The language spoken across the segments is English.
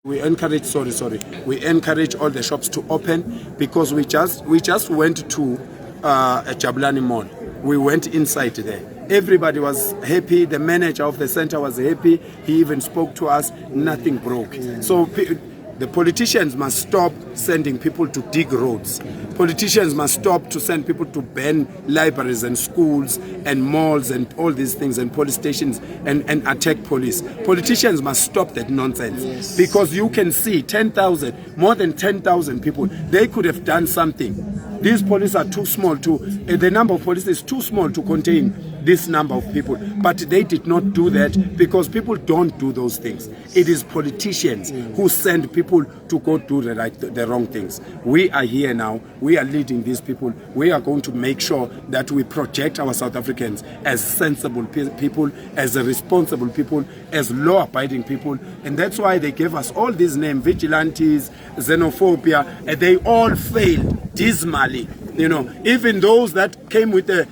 We encourage all the shops to open because we just went to a Jabulani Mall. We went inside there. Everybody was happy. The manager of the center was happy. He even spoke to us. Nothing broke. So the politicians must stop sending people to dig roads. Politicians must stop to send people to ban libraries and schools and malls and all these things and police stations and attack police. Politicians must stop that nonsense because you can see 10,000, more than 10,000 people. They could have done something. These police are too small the number of police is too small to contain this number of people. But they did not do that because people don't do those things. It is politicians who send people to go do the wrong things. We are here now. We are leading these people. We are going to make sure that we project our South Africans as sensible people, as responsible people, as law-abiding people. And that's why they gave us all these names, vigilantes, xenophobia, and they all failed dismally. You know, even those that came with the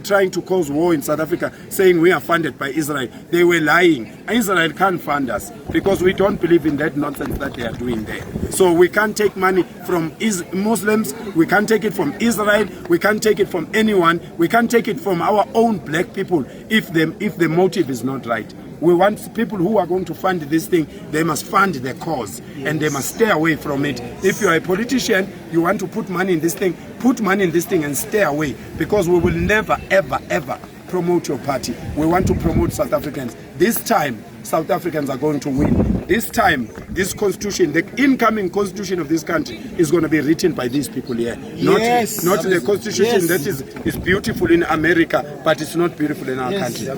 trying to cause war in South Africa, saying we are funded by Israel, they were lying. Israel can't fund us because we don't believe in that nonsense that they are doing there. So we can't take money from Muslims, we can't take it from Israel, we can't take it from anyone, we can't take it from our own black people if the motive is not right. We want people who are going to fund this thing, they must fund the cause and they must stay away from it. If you are a politician, you want to put money in this thing, put money in this thing and stay away, because we will never, ever, ever promote your party. We want to promote South Africans. This time, South Africans are going to win. This time, this constitution, the incoming constitution of this country is going to be written by these people here. Not the constitution that is beautiful in America, but it's not beautiful in our country.